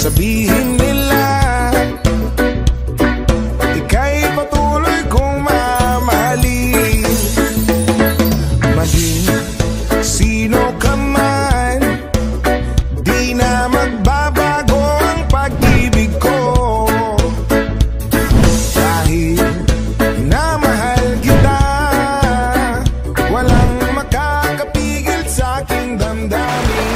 sabihin nila, ika'y patuloy kong mamahalin. Maging sino ka man, di na magbabago ang pag-ibig ko. Dahil minamahal kita, walang makakapigil sa aking damdamin.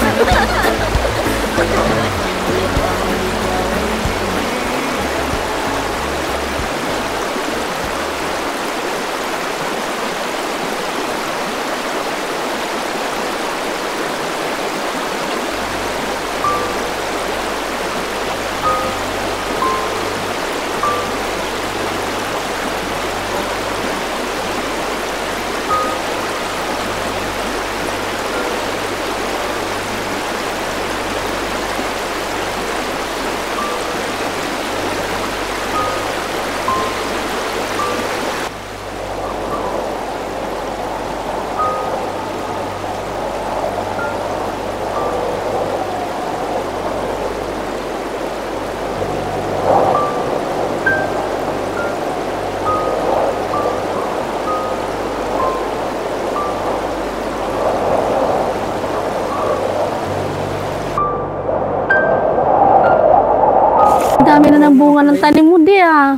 Dami na ng bunga ng tanim mo, di ah.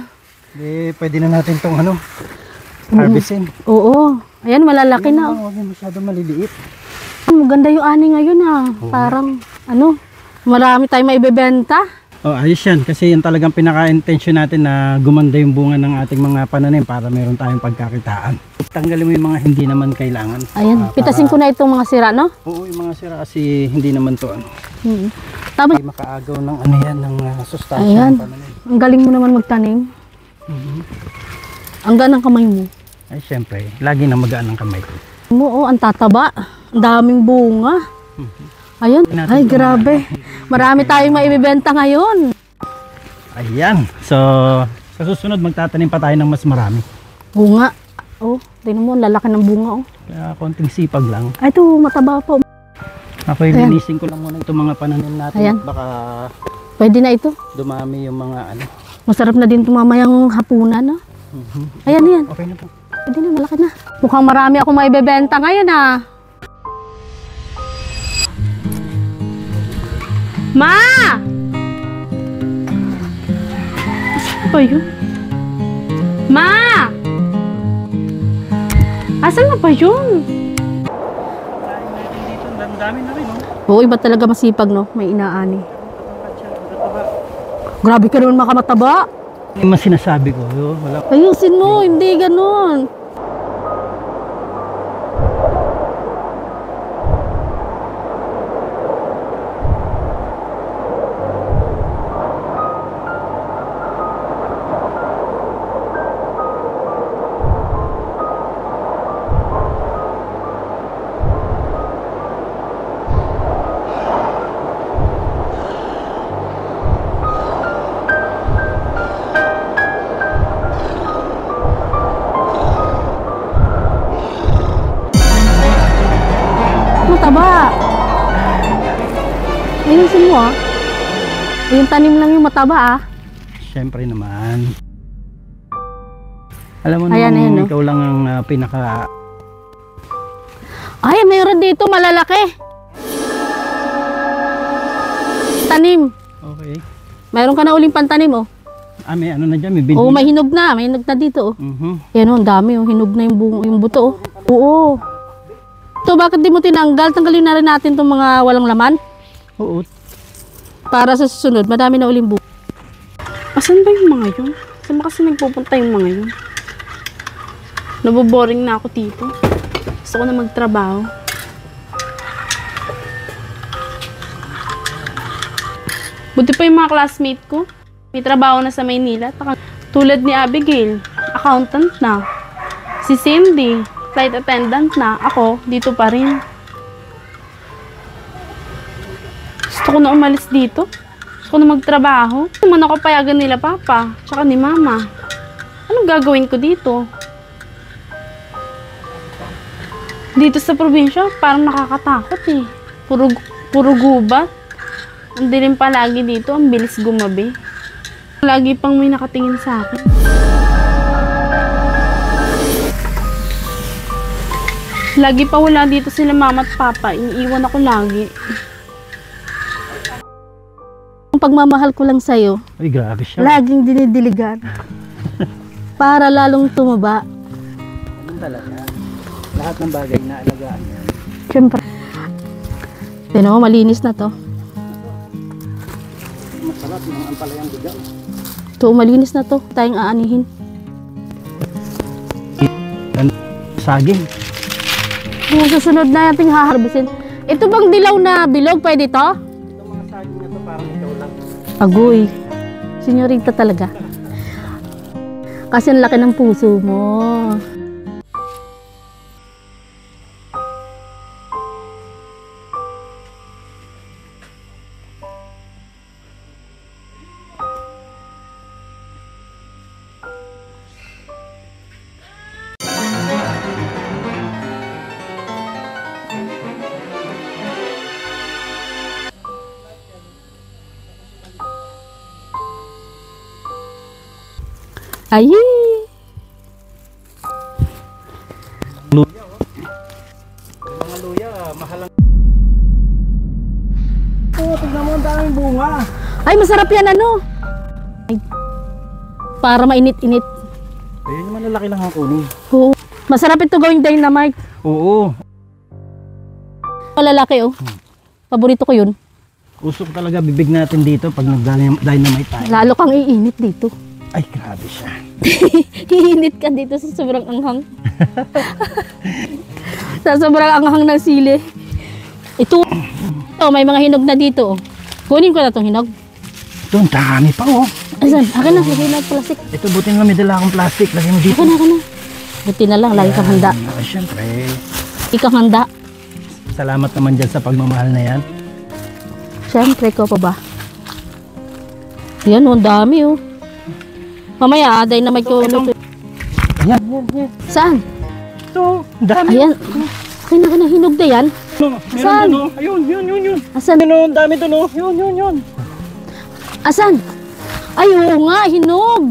Di, pwede na natin itong harvestin. Oo. Ayan, malalaki na. Huwag na masyado maliliit. Maganda yung ani ngayon ah. Parang, marami tayong maibebenta. Oh, ayos yan. Kasi yan talagang pinaka-intention natin na gumanda yung bunga ng ating mga pananim para meron tayong pagkakitaan. Tanggalin mo yung mga hindi naman kailangan. Ayan, pitasin ko na itong mga sira, no? Oo, yung mga sira kasi hindi naman to Tapos, hindi makaagaw ng ng sustansya ayan, ng pananim. ang galing mo naman magtanim. Ang gaan ng kamay mo. Ay, syempre, lagi na magaan ang kamay ko. Ang tataba. Ang daming bunga. Ayun, ay grabe. Marami tayong maibibenta ngayon. Ayan. So, sa susunod magtatanim pa tayo ng mas marami. Bunga. Oh, tingnan mo, ang lalaki ng bunga oh. Kaya konting sipag lang. Ay, ito, mataba po. Ako yung linisin ko lang muna itong mga pananim natin. Ayan. Baka Pwede na ito. dumami yung mga Masarap na din ito mamayang hapunan, no? Ayan, ayan. Okay na po. Pwede na, malaki na. Mukhang marami akong maibebenta ngayon, ah. Ma! Asan ba yun? Ma! Asan na ba yun? Ang dami na rin, no? Oo, iba talaga masipag, no? May inaani. Grabe ka naman makamataba. Yung mas sinasabi ko, wala. Ayusin mo, hindi ganun. Mataba. Ayusin mo ah. Yung tanim lang yung mataba ah. Siyempre naman. Alam mo Ayan, naman, no? ikaw lang ang pinaka... Ay, mayroon dito malalaki. Tanim. Okay. Mayroon ka na uling pantanim oh. May ano na dyan, may binhi. Oo, may hinog na. May hinog na dito oh. Yan oh, ang dami oh. Hinog na yung buto oh. Oo. So, bakit di mo tinanggal? Tanggalin na rin natin itong mga walang laman. Oo. Para sa susunod, madami na uling buko. Asan ba yung mga yun? Saan ba kasi nagpupunta yung mga yun? Naboboring na ako dito. Gusto ko na magtrabaho. Buti pa yung mga classmate ko. May trabaho na sa Maynila. Tulad ni Abigail, accountant na. Si Cindy, flight attendant na. Ako, dito pa rin. Gusto ko na umalis dito. Gusto ko na magtrabaho. Naman ako payagan nila papa, tsaka ni mama. Anong gagawin ko dito? Dito sa probinsya, parang nakakatakot eh. Puro gubat. Ang dilim palagi dito, ang bilis gumabi. Lagi pang may nakatingin sa akin. Lagi pa wala dito sila mama at papa. Iniiwan ako lagi. Ang pagmamahal ko lang sa'yo, Ay, grabe siya. laging dinidiligan. Para lalong tumaba. Ganun talaga. Lahat ng bagay na alagaan yan. Siyempre. Tignan mo, malinis na to. Masarap yung ampalayang bigaw. Ito, malinis na to. Tayong aanihin. Saging. Yung susunod na nating haharbisin. Ito bang dilaw na bilog? Pwede to? Itong mga saging na to parang ikaw lang. Agoy. Senyorita talaga. Kasi ang laki ng puso mo. Ay! Luya, oh. Yung mga luya, mahalang. Oh, tignan mo ang daming bunga. Ay, masarap yan ano? Ay, para mainit-init. Ayun naman lalaki lang ang kunin. Oo. Masarap ito gawing dynamite. Oo. Malalaki oh. Paborito ko yun. Usok talaga bibig natin dito pag nag-dynamite tayo. Lalo kang iinit dito. Ay, grabe siya. Iinit ka dito sa sobrang anghang. Sa sobrang anghang ng sili. Ito, may mga hinog na dito. Oh. Kunin ko na itong hinog. Doon, dami pa oh. Asan? Akin na, lagay na plastic. Ito, buti na may dala akong plastic. Lagay mo dito. Akin na. Buti na lang, lagi kang handa. Ay, syempre. Ikaw handa. Salamat naman dyan sa pagmamahal na yan. Siyempre, ikaw pa ba? Yan, oh, ang dami oh. Mamaya, dynamite ko. Ayan, yan. Saan? Ito, dami. Ayan. Akin na hinog na yan. Meron Saan? doon oh. Ayun, yun. Asan? Ayun, dami doon oh. Yun. Asan? Ay, oo nga, hinog.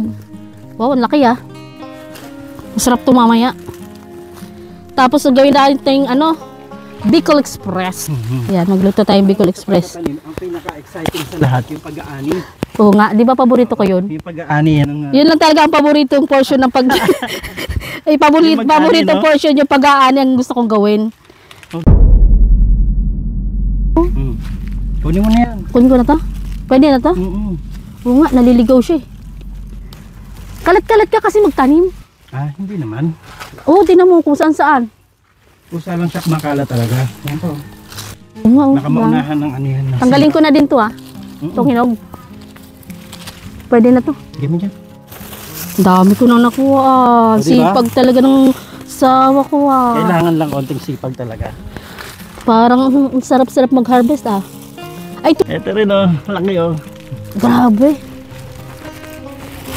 Wow, ang laki ah. Masarap to mamaya. Tapos gawin natin Bicol Express. Yan, magluto tayong Bicol Express. Ang pinaka-exciting sa lahat, yung pag-aani. Oo nga, di ba paborito ko yun? Yung pag-aani, yan ang... Yun lang talaga ang paboritong portion ng pag... Ay, Yung mag-aani, paboritong no? portion yung pag-aani ang gusto kong gawin. Kunin mo na yan. Kunin ko na to? Pwede na to? Oo nga, naliligaw siya eh. Kalat-kalat ka kasi magtanim. Ah, hindi naman. Oo, tinan mo kung saan-saan. Usa lang siya makala talaga. Yan to. Oo nga, oo. Nakamaunahan ng ano yan. Tanggalin ko na din to ah. Itong hinog. Pwede na to. Give me dyan. Ang dami ko nang nakuha ah. O, diba? Sipag talaga ng sawa ko ah. Kailangan lang konting sipag talaga. Parang ang sarap-sarap mag-harvest ah. Ay, Ito rin oh. Laki oh. grabe.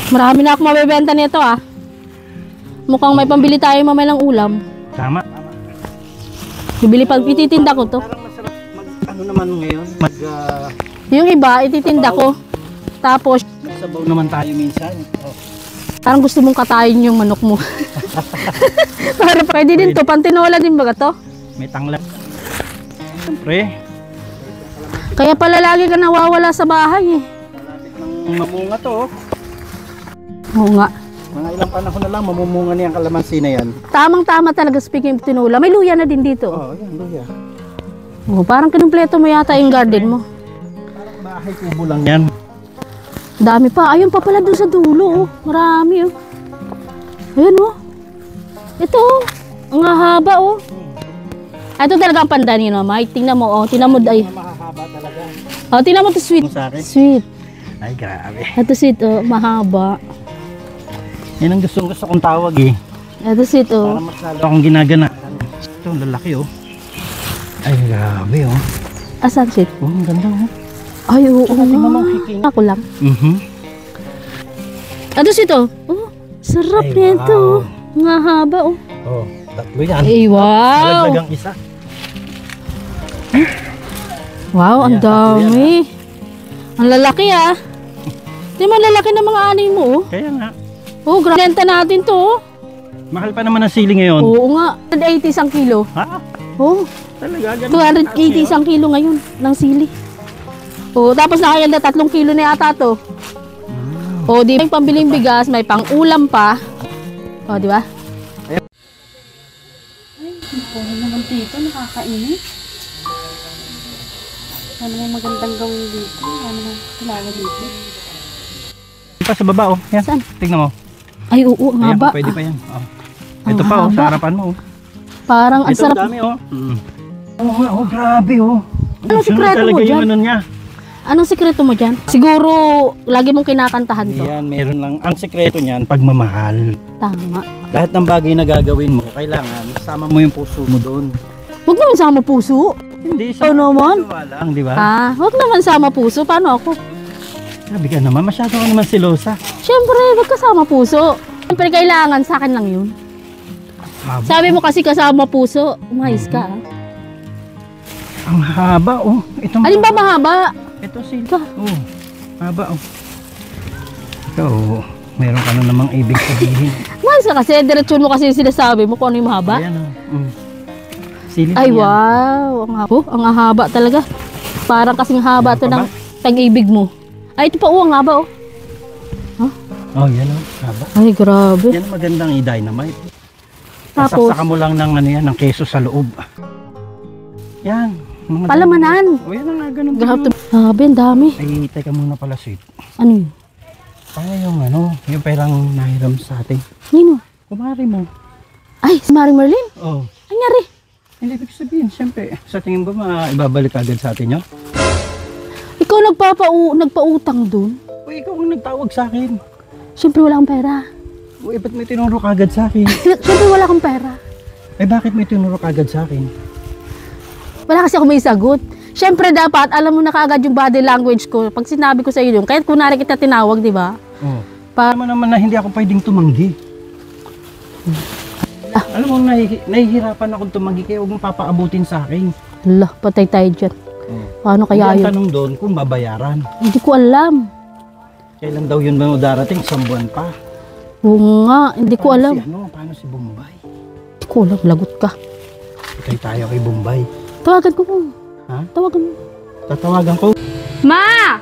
Marami na ako mabibenta nito ah. Mukhang may pambili tayo mamaya ng ulam. Tama. Bibili pag ititinda ko to. Parang masarap ano naman ngayon. Yung iba, ititinda ko. Tapos, Magsabaw naman tayo minsan. Oh. parang gusto mong katayin yung manok mo. Para pwede din to. Pantinola din ba to? May tanglap. Siyempre. Kaya pala lagi ka nawawala sa bahay eh. Ang mamunga to oh. Oo nga. Mga ilang panahon na lang mamumunga niyang kalamansi na yan. Tamang-tama talaga speaking of tinola. May luya na din dito. Oh, yan luya. Oh, parang kinumpleto mo yata yung garden mo. Parang bahay kubo lang yan. Dami pa. Ayun pa pala doon sa dulo. Oh. Marami oh. Ayun oh. Ito oh. Ang haba oh. Ito talaga ang pandan yun oh. Mike, tingnan mo oh. Tingnan mo ay. Mahahaba talaga. Oh, tingnan mo to sweet. Sa akin? Sweet. Ay, grabe. Ito sweet oh. Mahaba. Yan ang gusto kong tawag eh. Ito sweet Para oh. mas lalo akong ginagana. Ito, ang lalaki oh. Ay, grabe oh. Asan sweet? Oh, ang ganda oh. Ay oo. Tsaka tingnan mo, hiking. Ako lang. Ito sweet oh. Oh, sarap Ay, nito. wow. Nga haba oh. Oh, tatlo yan. Ay wow. Malaglagang isa. Wow, ang Ayan, tatlo yan, dami. Ang lalaki ah. Di mo lalaki ng mga anay mo oh. Kaya nga. Oh, granta natin to oh. Mahal pa naman ang sili ngayon. Oo nga. 180 isang kilo. Ha? Oh, Talaga? Ganun? 280 isang kilo ngayon ng sili. Oh, tapos nakayalda 3 kilo na yata to. Oh, di may pambiling bigas, may pang-ulam pa. Oh, di ba? Buhay naman dito, nakakainit. Ano may magandang gawin dito? Ano may kilala dito? Pa sa baba oh. Yan. Saan? Tingnan mo. Ay, oo, ang Ayan, haba. pwede pa yan. Oh. Ang Ito pa oh, haba. sa harapan mo oh. Parang ang Ito sarap. dami oh. Oh, grabe oh. Anong Sunod sikreto talaga mo yung dyan? ano niya. Anong sikreto mo dyan? Siguro, lagi mong kinakantahan to. Yan, meron lang. Ang sikreto niyan, pagmamahal. Tama. Lahat ng bagay na gagawin mo, kailangan sama mo yung puso mo doon. Huwag naman sama puso. Hindi Ikaw naman. gawa lang, di ba? Ah, huwag naman sama puso. Paano ako? Sabi ka naman, masyado ka naman silosa. Siyempre, huwag kasama puso. Siyempre, kailangan sa akin lang yun. Haba. Sabi mo kasi kasama puso, umayos ka. ah. Ang haba oh. Ito Alin ba mahaba? Ito si. Ka. Oh, haba oh. Ikaw, meron ka na namang ibig sabihin. Umayos ka kasi, diretsyon mo kasi yung sinasabi mo kung ano yung mahaba. Ayan oh. Silip Ay, yan. wow. Ang haba. Ang haba talaga. Parang kasing haba Meron to pa ng ba? tag-ibig mo. Ay, ito pa, ang haba oh. Oh, yan oh. Haba. Ay, grabe. Yan ang magandang i-dynamite. Tapos, Sasaksakan mo lang ng ano yan, ng keso sa loob. Yan. Mga palamanan. Oh, yan ang nga ganun. Grabe. Grabe, ang dami. Ay, teka muna pala, sweet. Ano yun? Paano yung ano, yung perang nahiram sa atin? Nino? Kumari mo. Ay, si Maring Merlin. Oh. Ano nangyari? Hindi ibig sabihin, siyempre, sa tingin ba maibabalik agad sa atin yun? Ikaw nagpautang dun? O ikaw ang nagtawag sa akin. Siyempre wala kang pera. O ba't may tinuro ka agad sa akin? Siyempre wala kang pera. Ay bakit may tinuro ka agad sa akin? Wala kasi ako may sagot. Siyempre dapat, alam mo na kaagad yung body language ko. Pag sinabi ko sa iyo yun, kahit kunwari kita tinawag, di ba? Oh. Pa Alam mo naman na hindi ako pwedeng tumanggi. Alam mo, nahihirapan akong tumanggi kaya huwag mong papaabutin sa akin. Hala, patay tayo dyan. Oh. Paano kaya Ang yun? tanong doon kung babayaran. Hindi ko alam. Kailan daw yun ba darating? Isang buwan pa. Oo nga, hindi ko alam. Paano si Bombay? Hindi ko alam, lagot ka. Patay tayo kay Bombay. Tawagan ko mo. Ha? Tawagan mo. Tatawagan ko. Ma!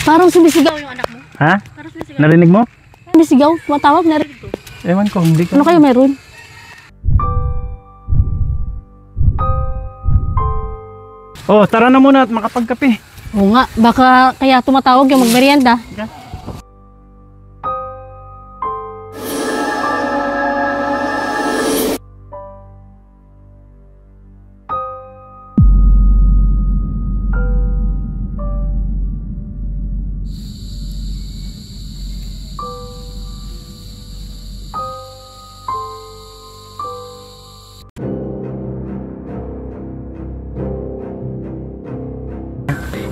Parang sumisigaw yung anak mo. Ha? Parang sinisigaw. Narinig mo? Sumisigaw, tumatawag, narinig ko. Ewan ko, hindi ko. Ano kayo meron? Oh, tara na muna at makapagkape. Oo nga, baka kaya tumatawag yung magmerienda.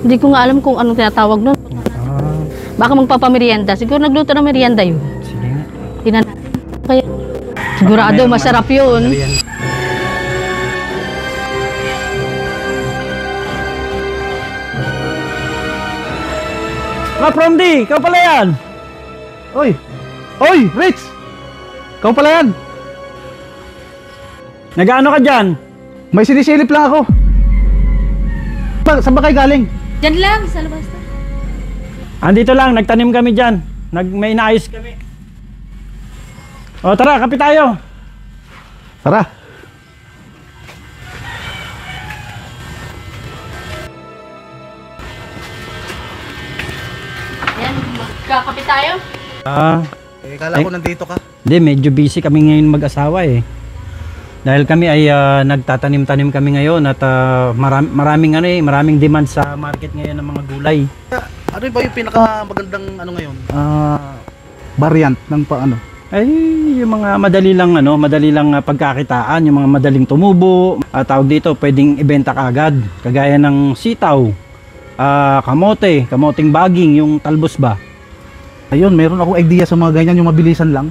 Hindi ko nga alam kung anong tinatawag nun. Ah, Baka magpapamerienda. Siguro nagluto ng merienda yun. sige nga. Tingnan natin. Kaya, sigurado Meron masarap yun. Ayan. Promdi, ikaw pala yan. Oy! Oy, Rich! Ikaw pala yan. Nag-ano ka dyan? May sinisilip lang ako. Saan ba kayo galing? Diyan lang, sa labas na. Andito lang, nagtanim kami dyan. May inaayos kami. O tara, kape tayo. Tara. Yan, magkakape tayo. Kala ko nandito ka. Hindi, medyo busy kami ngayon mag-asawa eh. Dahil kami ay nagtatanim-tanim kami ngayon at maraming demand sa market ngayon ng mga gulay. Ano ba yung pinakamagandang ano ngayon? Variant ng paano? Ay, yung mga madali lang pagkakitaan, yung mga madaling tumubo. Tawag dito, pwedeng ibenta kaagad. Kagaya ng sitaw, kamoteng baging, yung talbos ba? Ayun, meron akong idea sa mga ganyan, yung mabilisan lang.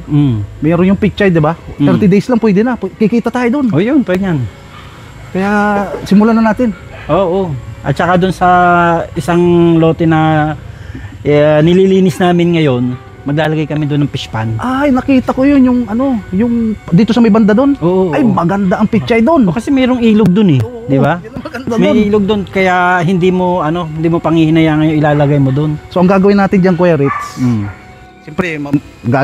Meron yung picture, di ba? 30 days lang pwede na. Kikita tayo doon. O yun, pwede yan. Kaya simulan na natin. Oo. At saka doon sa isang lote na nililinis namin ngayon, maglalagay kami doon ng fish pan. Ay, nakita ko yun, yung ano, yung dito sa may banda doon. Oo, Ay, oo. maganda ang pichay doon. O, kasi mayroong ilog doon eh, di ba? Yun ang maganda May doon. ilog doon kaya hindi mo panghihinayang yung ilalagay mo doon. So, ang gagawin natin dyan, Kuya Ritz, siyempre,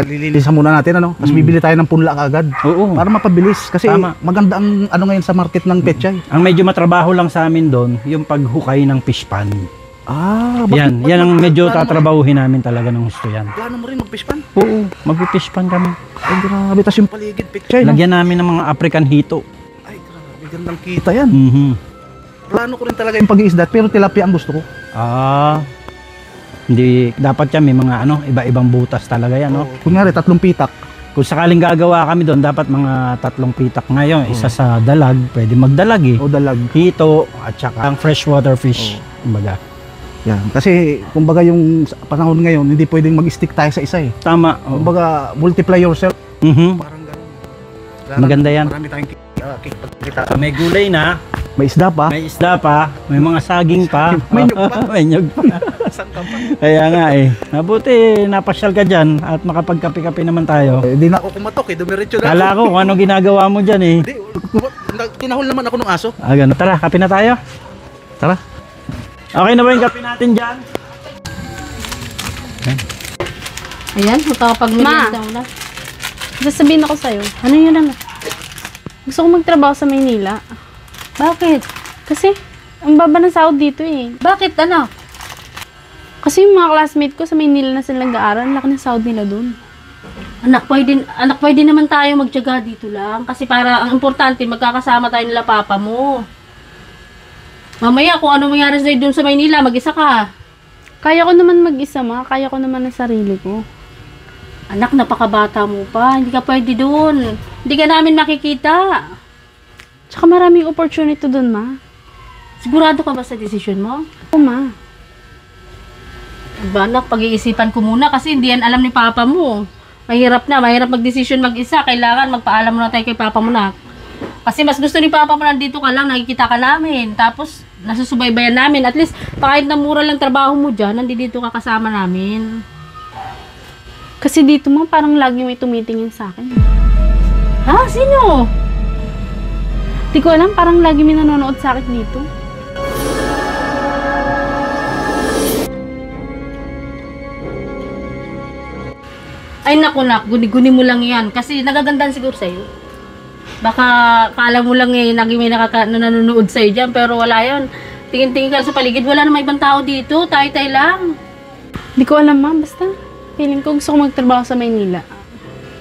lilinisan muna natin, ano? Tapos bibili tayo ng punla agad. Oo. Para mapabilis. Kasi Tama. maganda ang ano ngayon sa market ng pechay. Ang medyo matrabaho lang sa amin doon, yung paghukay ng fish pan. Ah, Yan ang medyo tatrabahuhin namin talaga ng gusto yan. Plano mo rin mag-fish pan? Oo, mag-fish pan kami. Ay, grabe. Tapos yung paligid pechay, no? Lagyan namin ng mga African hito. Ay, grabe. Gandang kita yan. Plano ko rin talaga yung pag-iisdat, pero tilapia ang gusto ko. Hindi dapat yan may mga iba-ibang butas talaga yan, no? Kunyari, 3 pitak. Kung sakaling gagawa kami doon, dapat mga 3 pitak ngayon, isa sa dalag, pwede magdalag eh. O dalag. Hito at saka ang freshwater fish, kumbaga. Yan. Kasi, kumbaga yung sa panahon ngayon, hindi pwedeng mag-stick tayo sa isa eh. Tama. Oo. Kumbaga, multiply yourself. Parang gano'n. Maganda yan. Marami tayong kita. May gulay na, May isda pa. may isda pa, may mga saging pa. May nyug pa. May nyug pa. Saan ka pa? Kaya nga eh. Mabuti, napasyal ka dyan at makapagkape-kape naman tayo. Hindi na ako kumatok eh. Dumiretso na Kala ko kung ano ginagawa mo dyan eh. Hindi. Tinahol naman ako ng aso. Ganun. Tara, kape na tayo. Tara. Okay na ba yung kape natin dyan? Ayan, magkakapag-merienda mo na. Sasabihin ako sa'yo. Ano yun anak? Gusto ko magtrabaho sa Maynila. Bakit? Kasi, ang baba ng sahod dito eh. Bakit anak? Kasi yung mga classmate ko sa Maynila na sila nag-aaral, laki ng sahod nila dun. Anak, pwede naman tayo magtiyaga dito lang. Kasi para, ang importante, magkakasama tayo nila papa mo. Mamaya, kung ano mangyari sa'yo dun sa Maynila, mag-isa ka. Kaya ko naman mag-isa, ma. Kaya ko naman ang sarili ko. Anak, napakabata mo pa. Hindi ka pwede dun. Hindi ka namin makikita. Tsaka maraming opportunity dun, ma. Sigurado ka ba sa desisyon mo? Oo, ma. Diba, anak, pag-iisipan ko muna kasi hindi yan alam ni papa mo. Mahirap mag-desisyon mag-isa. Kailangan magpaalam muna tayo kay papa mo na. Kasi mas gusto ni papa mo nandito ka lang, nakikita ka namin. Tapos, nasusubaybayan namin. At least, kahit na mura lang trabaho mo dyan, nandito ka kasama namin. Kasi dito, ma, parang lagi may tumitingin sa akin. Ha? Sino? Di ko alam, parang lagi may nanonood sa akin dito. Ay naku nak, guni-guni mo lang yan. Kasi nagagandaan siguro sa'yo. Baka kala mo lang eh, may nanonood sa'yo dyan. Pero wala yun. Tingin-tingin ka sa paligid. Wala na ibang tao dito. Tayo-tayo lang. Di ko alam, ma. Basta, feeling ko gusto ko magtrabaho sa Maynila.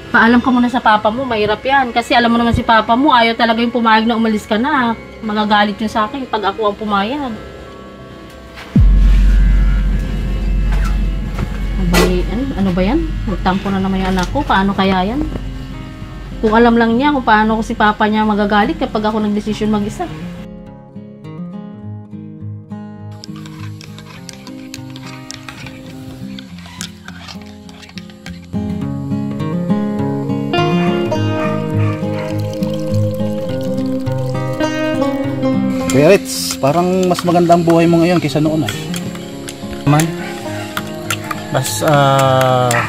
Paalam ka muna sa papa mo. Mahirap yan. Kasi alam mo naman si papa mo, ayaw talaga yung pumayag na umalis ka na. Magagalit yun sa akin pag ako ang pumayag. Ano ba yan? Magtampo na naman yung anak ko. Paano kaya yan? Kung alam lang niya kung paano ko si papa niya magagalit kapag ako nagdesisyon mag-isa. Kuya Ritz, parang mas maganda ang buhay mo ngayon kaysa noon ah. Man,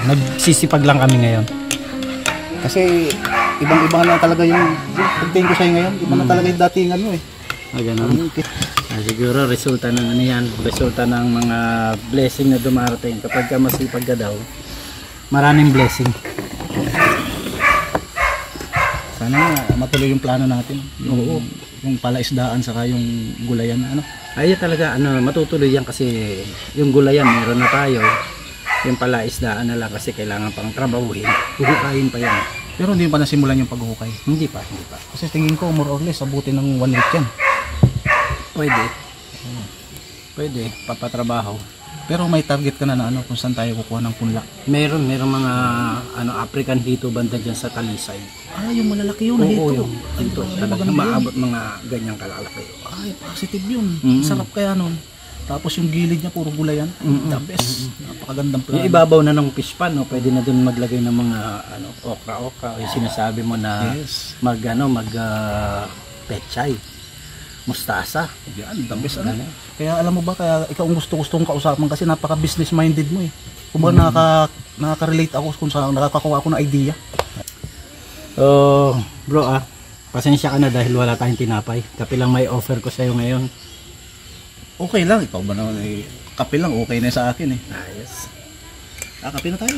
nagsisipag lang kami ngayon. Kasi ibang-iba na talaga yung pagtingin ko sa'yo ngayon. Iba na talaga yung datingan mo eh. Ganun. Siguro resulta ng resulta ng mga blessing na dumarating. Kapag ka masipag ka daw, maraming blessing. Sana matuloy yung plano natin. Yung palaisdaan saka yung gulayan ano. Ay talaga matutuloy yan kasi yung gulayan meron na tayo. Yung palaisdaan na lang kasi kailangan pang trabahuhin. Huhukayin pa yan. Pero hindi pa nasimulan yung paghuhukay. Hindi pa. Kasi tingin ko more or less abutin ng 1 week yan. Pwede, papatrabaho. Pero may target ka na ano kung saan tayo kukuha ng punla. Meron mga African hito banda dyan sa Talisay. Ah, yung malalaki yun. Oo, yung hito. Talagang maabot mga ganyang kalalaki. Ay, positive yun. Mm-hmm. Sarap kaya nun. Tapos yung gilid niya puro gulayan. The best. Napakagandang plano. Yung ibabaw na ng fish pan, pwede na dun maglagay ng mga okra-okra. Yung sinasabi mo na Yes. mag pechay. mustasa. Yan, the best ano. Kaya alam mo ba, kaya ikaw ang gusto-gustong kausapan kasi napaka-business minded mo eh. Kung ba nakaka-relate ako kung saan nakakakuha ako ng idea. Bro pasensya ka na dahil wala tayong tinapay. Kape lang may offer ko sa'yo ngayon. Okay lang, ikaw ba naman eh, kape lang okay na sa akin eh. Ayos. Kape na tayo.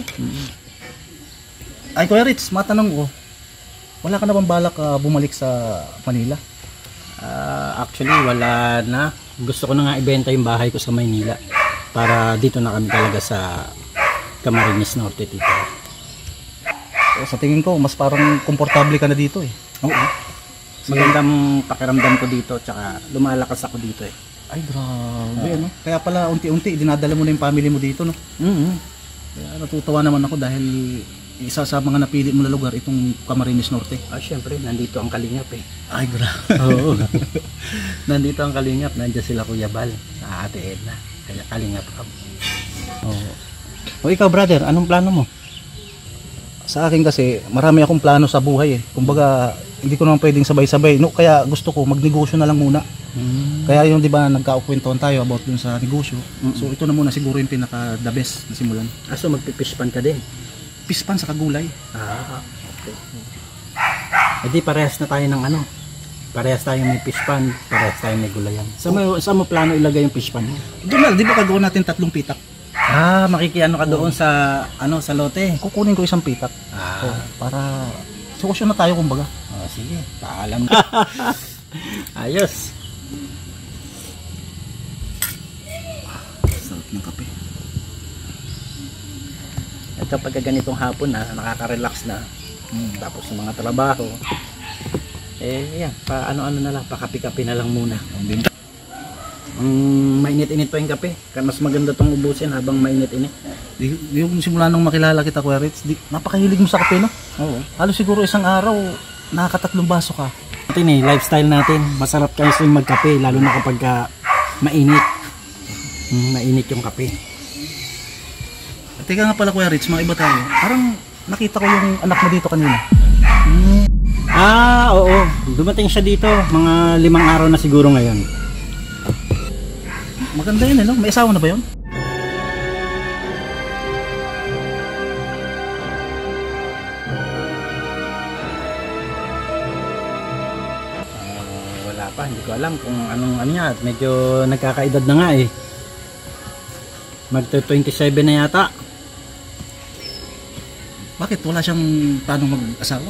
Ay Kuya Ritz, matanong ko, wala ka na bang balak bumalik sa Manila? Actually wala na. Gusto ko na nga ibenta yung bahay ko sa Maynila para dito na kami talaga sa Camarines Norte dito. Sa tingin ko, mas parang komportable ka na dito eh. Oo. Magandang pakiramdam ko dito tsaka lumalakas ako dito eh. Ay grabe ano. Kaya pala unti-unti dinadala mo na yung family mo dito no. Kaya natutuwa naman ako dahil isa sa mga napili mo na lugar itong Camarines Norte. Syempre nandito ang Kalingap eh. Ay grabe. Oo. Nandito ang Kalingap, nandiyan sila Kuya Bal, sa Ate Edna. Kaya Kalingap Hub. Oo. O ikaw brother, anong plano mo? Sa akin kasi marami akong plano sa buhay eh. Kumbaga hindi ko naman pwedeng sabay-sabay. No, kaya gusto ko magnegosyo na lang muna. Kaya yung 'di ba nagkaukwentuhan tayo about dun sa negosyo. So ito na muna siguro yung pinaka the best na simulan. So magpipish pan ka din? Pispan sa kagulay. Okay. Edi parehas na tayo ng ano. Parehas tayo may fish pan, parehas tayo may gulayan. Saan mo plano ilagay yung fish pan mo? Doon na, 'di ba gagawin natin 3 pitak? Makikiano ka doon sa sa lote. Kukunin ko isang pitak. Para sosyo na tayo kumbaga. Sige, paalam. Ayos. Sarap ng kape. Ito pagka ganitong hapon na nakaka-relax na. Tapos yung mga trabaho. Yan, ano-ano na lang, pakapi-kapi na lang muna. Mainit-init pa yung kape. Mas maganda tong ubusin habang mainit-init. Yung simula nung makilala kita Kuya Ritz, napakahilig mo sa kape no? Oo. Halos siguro isang araw, nakaka-3 baso ka. Ito lifestyle natin. Masarap kasi magkape, lalo na kapag mainit. Mainit yung kape. Teka nga pala Kuya Ritz, mga iba tayo. Parang nakita ko yung anak mo dito kanina. Oo. Dumating siya dito. Mga 5 araw na siguro ngayon. Maganda yun, no? May asawa na ba yun? Wala pa. Hindi ko alam kung anong niya. Medyo nagkakaedad na nga eh. Magto-27 na yata. Bakit? Wala siyang planong mag-asawa?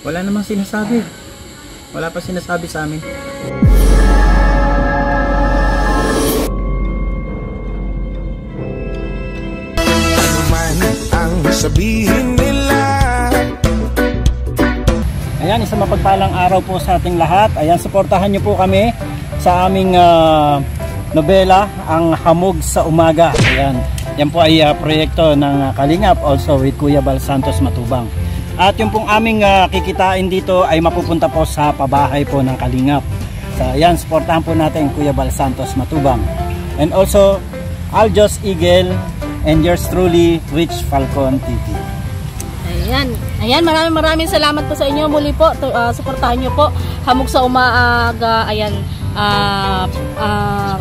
Wala namang sinasabi. Wala pa sinasabi sa amin. Ano man ang sabihin nila. Ayan, isang mapagpalang araw po sa ating lahat. Ayan, suportahan niyo po kami sa aming nobela, Ang Hamog sa Umaga. Ayan, yan po ay proyekto ng Kalingap, also with Kuya Bal Santos Matubang. At yung pong aming kikitain dito ay mapupunta po sa pabahay po ng Kalingap. So ayan, suportahan po natin Kuya Bal Santos Matubang. And also, Aljos Eagle and yours truly, Rich Falcon TV. Ayan, maraming salamat po sa inyo. Muli po, suportahan nyo po Hamog sa Umaga. Ayan,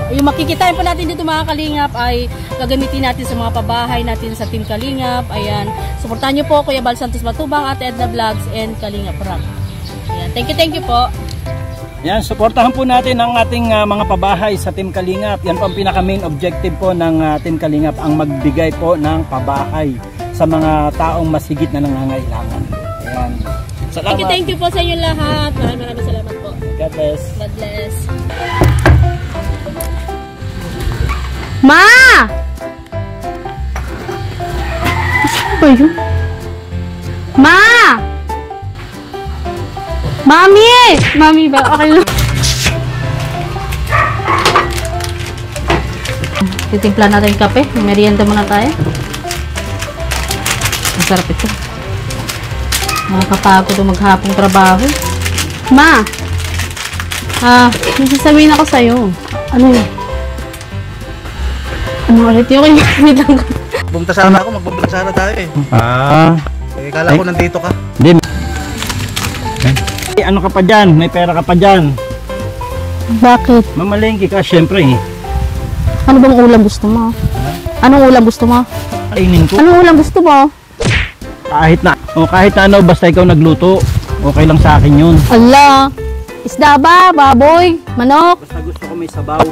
yung makikitain po natin dito mga Kalingap ay gagamitin natin sa mga pabahay natin sa Team Kalingap. Ayan, suportahan nyo po Kuya Bal Santos Matubang, Ate Edna Vlogs and Kalingap Rock. Ayan, thank you po. Yan, suportahan po natin ang ating mga pabahay sa Team Kalingap. Yan po ang pinaka main objective po ng Team Kalingap, ang magbigay po ng pabahay sa mga taong mas higit na nangangailangan. Ayan. Salamat. Thank you po sa inyo lahat. Maraming salamat po. God bless. God bless. Ma! Ano ba yun? Ma! Mami! Mami ba? Okay lang. Titimpla natin yung kape. Merienda muna tayo. Masarap ito. Nakakapagod itong maghapong trabaho. Ma! May sasabihin ako sa'yo. Ano yun? Ano ulit yung wait lang. Bumta sana ako, magbablog sana tayo eh. Eh, kala ko nandito ka. Hindi. Ano ka pa dyan? May pera ka pa dyan. Bakit? Mamalengke ka, syempre eh. Ano bang ulam gusto mo? Anong ulam gusto mo? Kainin ko. Anong ulam gusto mo? Kahit na ano, basta ikaw nagluto. Okay lang sa akin yun. Ala, isda ba? Baboy? Manok? Basta gusto ko may sabaw.